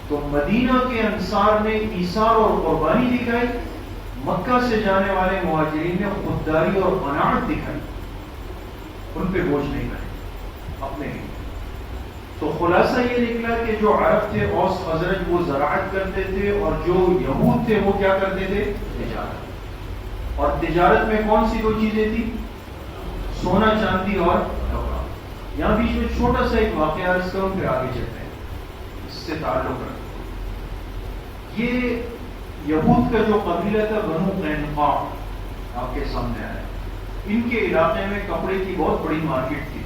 تو مدینہ کے انصار نے ایثار اور قربانی دکھائی، مکہ سے جانے والے مہاجرین نے خودداری اور قناعت دکھائی، ان پہ بوجھ نہیں بنے اپنے لیے۔ تو خلاصہ یہ نکلا کہ جو عرب تھے، اوس خزرج، وہ زراعت کرتے تھے، اور جو یہود تھے وہ کیا کرتے تھے؟ تجارت۔ اور تجارت میں کون سی دو چیزیں تھی؟ سونا چاندی اور کپڑا۔ یہاں بیچ میں چھوٹا سا ایک واقعہ عرض کروں، پھر آگے چلتے ہیں، اس سے تعلق رکھتے۔ یہ یہود کا جو قبیلہ تھا بنو قینقاع، آپ کے سامنے آیا، ان کے علاقے میں کپڑے کی بہت بڑی مارکیٹ تھی۔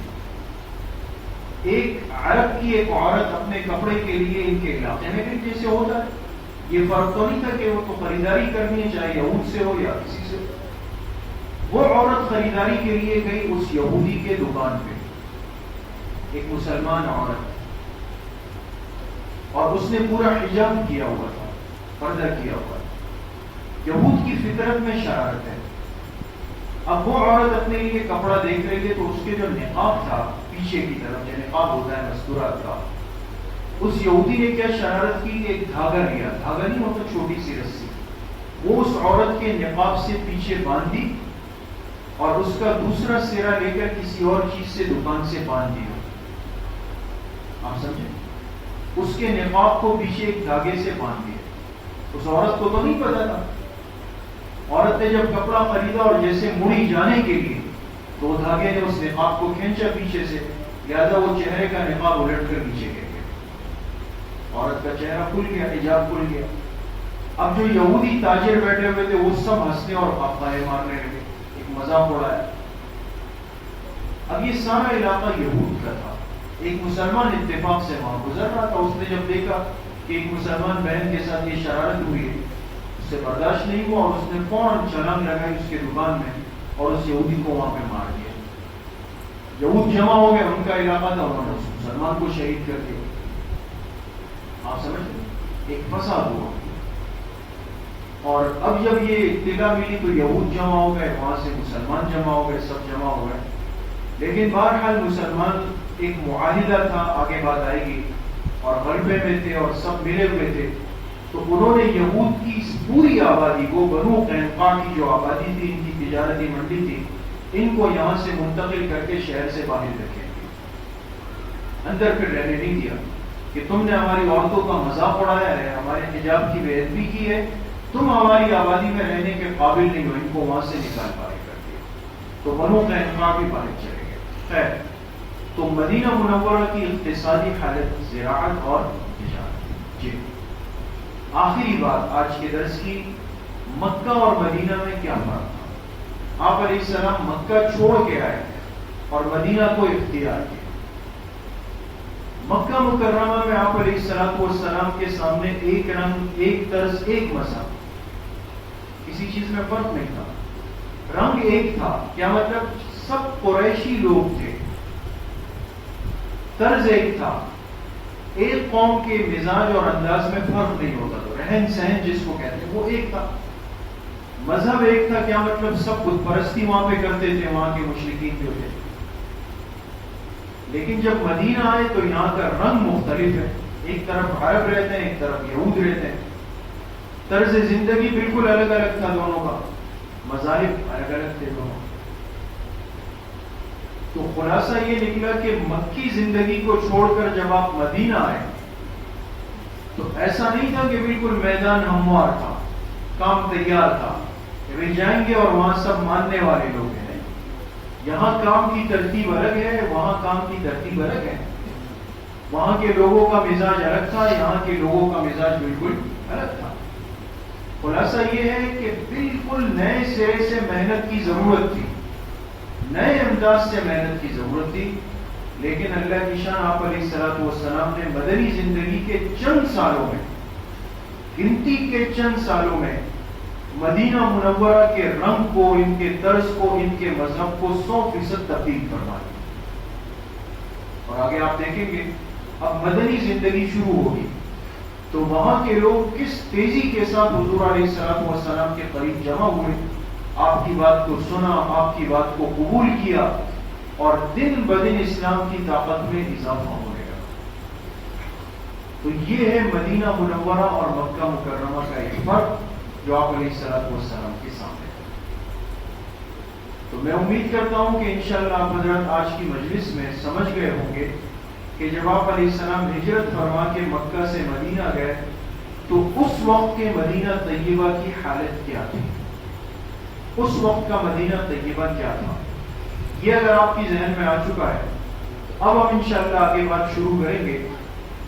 ایک عرب کی ایک عورت اپنے کپڑے کے لیے ان کے علاقے میں گئی جیسے ہوتا ہے. یہ فرق تو نہیں تھا کہ وہ تو خریداری کرنی ہے چاہے یہود سے ہو یا کسی سے. وہ عورت خریداری کے لیے گئی اس یہودی کے دکان پہ، ایک مسلمان عورت، اور اس نے پورا حجاب کیا ہوا تھا، پردہ کیا ہوا تھا. یہود کی فطرت میں شرارت ہے. اب وہ عورت اپنے لیے کپڑا دیکھ رہی ہے تو اس کے جو نقاب تھا پیچھے کی طرف، جو نقاب ہوتا ہے مستورات کا، اس یہودی نے کیا شرارت کی کہ ایک دھاگا لیا، دھاگا نہیں ہوتا چھوٹی سی رسی، وہ اس عورت کے نقاب سے پیچھے باندھ دی اور اس کا دوسرا سرا لے کر کسی اور چیز سے دکان سے باندھ دیا. آپ سمجھیں؟ اس کے نقاب کو پیچھے ایک دھاگے سے باندھ دیا. اس عورت کو تو نہیں پتا تھا. عورت نے جب کپڑا خریدا اور جیسے مڑی جانے کے لیے تو دھاگے نے اس نقاب کو کھینچا پیچھے سے، لہٰذا وہ چہرے کا نقاب الٹ کر نیچے گر گیا. عورت کا چہرہ کھل گیا، حجاب کھل گیا. اب جو یہودی تاجر بیٹھے ہوئے تھے وہ سب ہنسنے اور پھاپڑے مارنے لگے، ایک مذاق اڑایا. اب یہ سارا علاقہ یہود کا تھا. ایک مسلمان اتفاق سے وہاں گزر رہا تھا. اس نے جب دیکھا کہ ایک مسلمان بہن کے ساتھ یہ شرارت ہوئی ہے، اس سے برداشت نہیں ہوا اور اس نے فوراً چھلانگ لگائی اس کے دکان میں اور اس یہودی کو وہاں پہ مار دیا. یہود جمع ہو گئے، ان کا علاقہ تھا، انہوں نے اس مسلمان کو شہید کر دیا. آپ سمجھتے؟ ایک فساد ہوا. اور اب جب یہ اطلاع ملی تو یہود جمع ہو گئے، وہاں سے مسلمان جمع ہو گئے، سب جمع ہو گئے. لیکن بہرحال مسلمان ایک معاہدہ تھا، آگے بات آئے گی، اور غلبے میں تھے اور سب ملے ہوئے تھے. تو انہوں نے یہود کی اس پوری آبادی کو، بنو قینقاع کی جو آبادی تھی، ان کی تجارتی منڈی تھی، ان کو یہاں سے منتقل کر کے شہر سے باہر رکھے. اندر پھر رہنے نہیں دیا کہ تم نے ہماری عورتوں کا مذاق اڑایا ہے، ہمارے حجاب کی بے ادبی کی ہے، تم ہماری آبادی میں رہنے کے قابل نہیں ہو. ان کو وہاں سے نکال باہر کر دیا. تو بنو قینقاع بھی باہر چلے گئے. خیر، تو مدینہ منورہ کی اقتصادی حالت، زراعت اور تجارت. جی آخری بات آج کے درس کی، مکہ اور مدینہ میں کیا فرق تھا؟ آپ علیہ السلام مکہ چھوڑ کے آئے اور مدینہ کو اختیار کیا. مکہ مکرمہ میں آپ علیہ السلام کے سامنے ایک رنگ، ایک طرز، ایک مذہب، کسی چیز میں فرق نہیں تھا. رنگ ایک تھا. کیا مطلب؟ سب قریشی لوگ تھے. طرز ایک تھا. ایک قوم کے مزاج اور انداز میں فرق نہیں ہوتا تھا. رہن سہن جس کو کہتے ہیں وہ ایک تھا. مذہب ایک تھا. کیا مطلب؟ سب بت پرستی وہاں پہ کرتے تھے، وہاں کے مشرکین جو تھے. لیکن جب مدینہ آئے تو یہاں کا رنگ مختلف ہے. ایک طرف عرب رہتے ہیں، ایک طرف یہود رہتے ہیں. طرز زندگی بالکل الگ الگ تھا دونوں کا. مذاہب الگ الگ تھے دونوں. تو خلاصہ یہ نکلا کہ مکی زندگی کو چھوڑ کر جب آپ مدینہ آئے تو ایسا نہیں تھا کہ بالکل میدان ہموار تھا، کام تیار تھا کہ جائیں گے اور وہاں سب ماننے والے لوگ ہیں. یہاں کام کی ترتیب الگ ہے، وہاں کام کی ترتیب الگ ہے. وہاں کے لوگوں کا مزاج الگ تھا، یہاں کے لوگوں کا مزاج بالکل الگ تھا. خلاصہ یہ ہے کہ بالکل نئے سرے سے محنت کی ضرورت تھی، نئے انداز سے محنت کی ضرورت تھی. لیکن اللہ کی شان، آپ علیہ السلام نے مدنی زندگی کے چند سالوں میں، گنتی کے چند سالوں میں مدینہ منورہ کے رنگ کو، ان کے طرز کو، ان کے مذہب کو 100% تبدیل فرما دیا. اور آگے آپ دیکھیں گے اب مدنی زندگی شروع ہوگی تو وہاں کے لوگ کس تیزی کے ساتھ حضور علیہ السلام کے قریب جمع ہوئے، آپ کی بات کو سنا، آپ کی بات کو قبول کیا، اور دن بدن اسلام کی طاقت میں اضافہ ہونے لگا. تو یہ ہے مدینہ منورہ اور مکہ مکرمہ کا ایک فرق جو آپ علیہ السلام کے سامنے ہے. تو میں امید کرتا ہوں کہ انشاءاللہ آپ حضرات آج کی مجلس میں سمجھ گئے ہوں گے کہ جب آپ علیہ السلام ہجرت فرما کے مکہ سے مدینہ گئے تو اس وقت کے مدینہ طیبہ کی حالت کیا تھی، اس وقت کا مدینہ طیبہ کیا تھا. یہ اگر آپ کی ذہن میں آ چکا ہے تو اب ہم انشاءاللہ آگے بات شروع کریں گے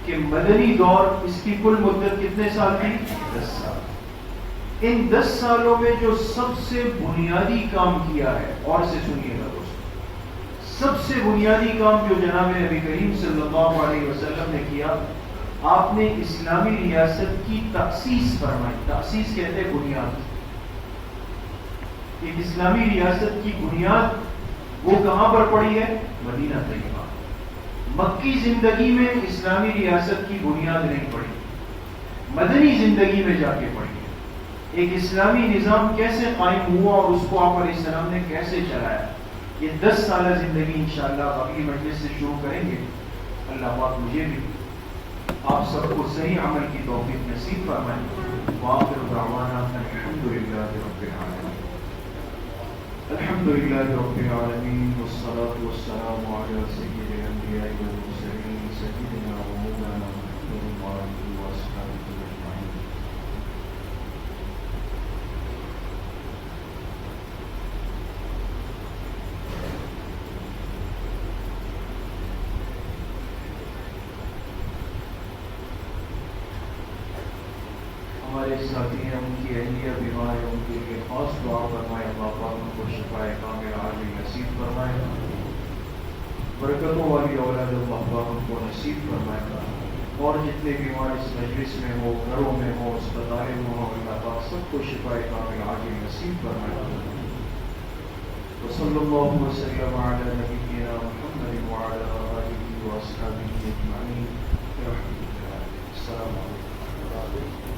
کہ مدنی دور، اس کی کل مدت کتنے سال تھی؟ 10 سال. ان 10 سالوں میں جو سب سے بنیادی کام کیا ہے، اور سے سنیے گا دوستو، سب سے بنیادی کام جو جناب نبی کریم صلی اللہ علیہ وسلم نے کیا، آپ نے اسلامی ریاست کی تأسیس فرمائی. تأسیس کہتے ہیں بنیاد. ایک اسلامی ریاست کی بنیاد وہ کہاں پر پڑی ہے؟ مدینہ طیبہ. مکی زندگی میں اسلامی ریاست کی بنیاد نہیں پڑی، مدنی زندگی میں جا کے پڑی ہے. ایک اسلامی نظام کیسے قائم ہوا اور اس کو آپ علیہ السلام نے کیسے چلایا، یہ 10 سالہ زندگی انشاءاللہ اگلی مجلس سے شروع کریں گے. اللہ پاک مجھے بھی آپ سب کو صحیح عمل کی توفیق نصیب فرمائے. وآخر دعوانا الحمدللہ رب العالمین. الحمدللہ رب العالمین والصلاة والسلام علی سید الانبیاء والمرسلین سیدنا و مولانا محمد وآلہ وصحبہ اجمعین. ہمارے ساتھی ہیں، ان کی اہلیہ بیمار ہے، ان کے لیے خاص دعا فرمائے. اللہ پاک ان کو شفائے کامل عاجل نصیب فرمائے. برکتوں والی اولاد اللہ پاک ان کو نصیب فرمائے. اور جتنے بیمار اس مجلس میں ہو، گھروں میں ہو، اسپتالوں میں ہو، اللہ پاک سب کو شفائے کامل عاجل نصیب فرمائے. وصلی اللہ وسلم علی نبینا محمد وعلی آلہ واصحابہ اجمعین. السلام علیکم.